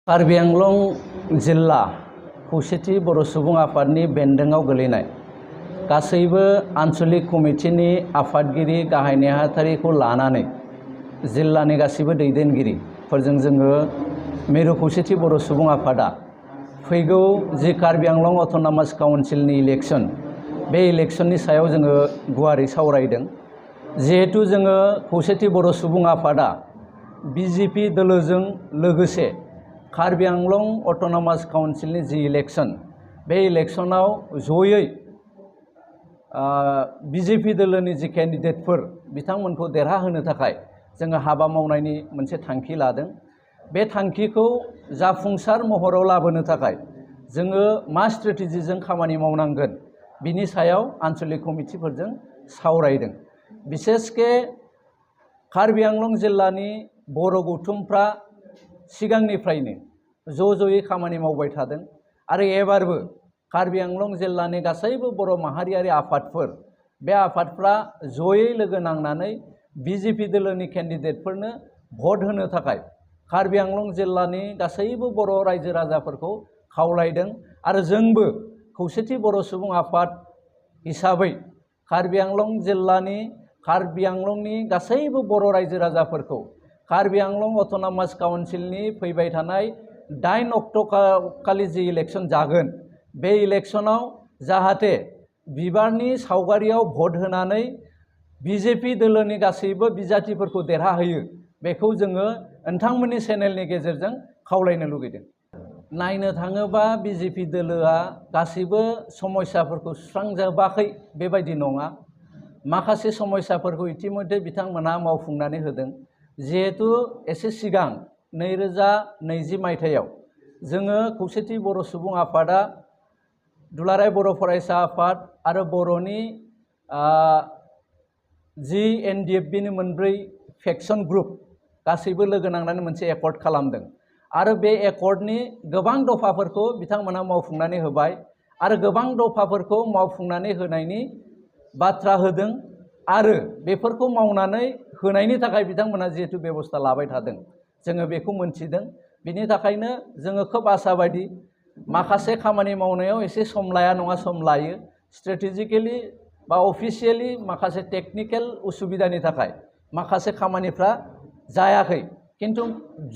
कार्बि आंलं जिल्ला खौसेथि बर' सुबुं आफादनि बेन्दोङाव गोलैनाय गासैबो आन्चलिक कमिटिनि आफादगिरि गाहाय नेहाथारिखौ लानानै जिल्लानि गासैबो दैदेनगिरिफोरजों जोङो मिरु खौसेथि बर' सुबुं आफादा फैगौ जि कार्बि आंलं अट'नमास काउन्सिलनि इलेक्शन बे इलेक्शननि सायाव जोङो गुवारै सावरायदों। जिहेतु जोङो खौसेथि बर' सुबुं आफादा बिजेपि दोलोजों लोगोसे कार्बि आंलं अट'नमास काउन्सिलनि जि इलेक्शन बे इलेक्शनाव जयै बिजेपि दोलोनि जि केन्डिडेटफोर बिथांमोनखौ देरहाहोनो थाखाय जोङो हाबा मावनायनि मोनसे थांखि लादों। बे थांखिखौ जाफुंसार महराव लाबोनो थाखाय जोङो मा स्ट्रेटेजिजों खामानि मावनांगोन बिनि सायाव आन्चलिक कमिटिफोरजों सावरायदों। बिसेसके कार्बि आंलं जिल्लानि बर' गौथुमफ्रा सिगांनिफ्रायनो ज'यै खामानि मावबाय थादों आरो एबारबो कार्बि आंलं जिल्लानि गासैबो बर' माहारियारि आफादफोर बे आफादफ्रा ज'यै लोगो नांनानै बिजेपि दोलोनि केन्डिडेटफोरनो भट होनो थाखाय कार्बि आंलं जिल्लानि गासैबो बर' रायजो राजाफोरखौ खावलायदों आरो जोंबो खौसेथि बर' सुबुं आफाद हिसाबै कार्बि आंलं जिल्लानि कार्बि आंलंनि गासैबो बर' रायजो राजाफोरखौ कार्बि आंलं अट'नमास काउन्सिलनि फैबाय थानाय 8 अक्ट' खालि जि इलेक्शन जागोन बे इलेक्शनाव जाहाथे बिबारनि सावगारियाव भट होनानै बिजेपि दोलोनि गासैबो बिजाथिफोरखौ देरहाहोयो बेखौ जोङो नोंथांमोननि चेनेलनि गेजेरजों खावलायनो लुगैदों। नायनो थाङोबा बिजेपि दोलोआ गासैबो समस्याफोरखौ सुस्रांजोबाखै बेबायदि नङा। माखासे समस्याफोरखौ इतिमध्ये बिथांमोनहा मावफुंनानै होदों। जिहेतु एसे सिगां 2020 मायथाइयाव जोङो खौसेथि बर' सुबुं आफादा दुलाराय बर' फरायसा आफाद आरो बर'नि जि NDFBनि मोनब्रै फेक्सन ग्रुप गासैबो लोगो नांनानै मोनसे एकर्ड खालामदों आरो बे एकर्डनि गोबां दफाफोरखौ बिथांमोनहा मावफुंनानै होबाय आरो गोबां दफाफोरखौ मावफुंनानै होनायनि बाथ्रा होदों आरो बेफोरखौ मावनानै होनायनि थाखाय बिथांमोनहा जिहेतु बेबस्था लाबाय थादों जोङो बेखौ मोनथिदों। बिनि थाखायनो जोङो खोब आसाबादि माखासे खामानि मावनायाव एसे सम लाया नङा सम लायो। स्ट्रेटेजिकेलि बा अफिसियेलि माखासे टेक्निकेल उसुबिदानि थाखाय माखासे खामानिफ्रा जायाखै किन्तु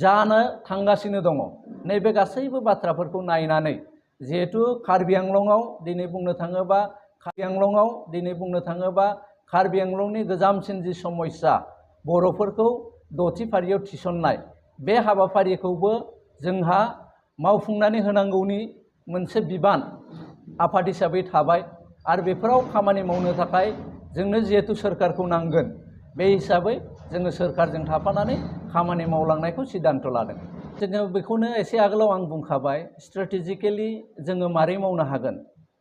जानो थांगासिनो दङ। नैबे गासैबो बाथ्राफोरखौ नायनानै जिहेतु कार्बि आंलंआव दिनै बुंनो थाङोबा कार्बि आंलंनि गोजामसिन जि समस्या बर'फोरखौ दथि फारियाव थिसननाय बे हाबाफारिखौबो जोंहा मावफुंनानै होनांगौनि मोनसे बिबान आफाद हिसाबै थाबाय आरो बेफोराव खामानि मावनो थाखाय जोंनो जिहेतु सोरखारखौ नांगोन बे हिसाबै जोङो सोरखारजों थाफानानै खामानि मावलांनायखौ सिद्धान्त लादों। जोङो बेखौनो एसे आगोलाव आं बुंखाबाय स्ट्रेटेजिकेलि जोङो मारै मावनो हागोन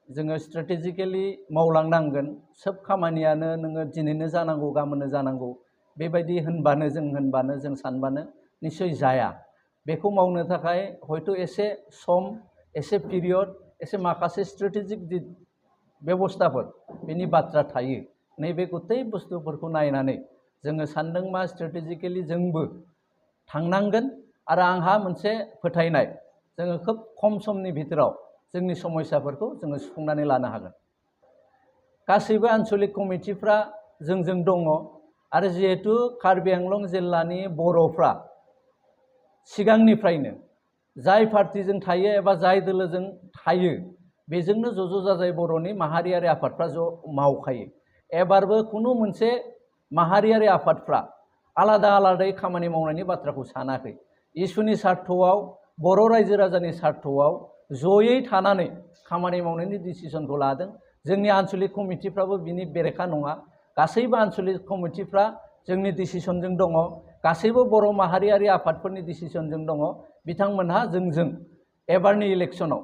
जोङो स्ट्रेटेजिकेलि मावलांनांगोन। सोब खामानियानो नोङो दिनैनो जानांगौ गाबोननो जानांगौ बेबायदि होनबानो जों सानबानो निश्चय जाया। बेखौ मावनो थाखाय हयथ' एसे सम एसे पिरियड एसे माखासे स्ट्रेटेजिक बेबस्थाफोर बेनि बाथ्रा थायो। नैबे गथै बुस्थुफोरखौ नायनानै जोङो सानदों मा स्ट्रेटेजिकेलि जोंबो थांनांगोन आरो आंहा मोनसे फोथायनाय जोङो खोब खम समनि भितराव जोंनि समस्याफोरखौ जोङो सुफुंनानै लानो हागोन। गासैबो आन्चलिक कमिटिफ्रा जोंजों दङ आरो जिहेतु कार्बि आंलं जिल्लानि बर'फ्रा सिगांनिफ्रायनो जाय पार्टिजों थायो एबा जाय दोलोजों थायो बेजोंनो ज' जाजाय बर'नि माहारियारि आफादफ्रा ज' मावखायो। एबारबो खुनु मोनसे माहारियारि आफादफ्रा आलादायै खामानि मावनायनि बाथ्राखौ सानाखै। इसुनि सार्थआव बर' रायजो राजानि सार्थआव ज'यै थानानै खामानि मावनायनि डिसिसनखौ लादों। जोंनि आन्चलिक कमिटिफ्राबो बिनि बेरेखा नङा। गासैबो आन्चलिक कमिटिफ्रा जोंनि डिसिसनजों दङ। गासैबो बर' माहारियारि आफादफोरनि डिसिसनजों दङ। बिथांमोनहा जोंजों एबारनि इलेक्शनाव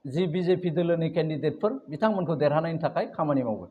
जि बिजेपि दोलोनि केन्डिडेटफोर बिथांमोनखौ देरहानायनि थाखाय खामानि मावगोन।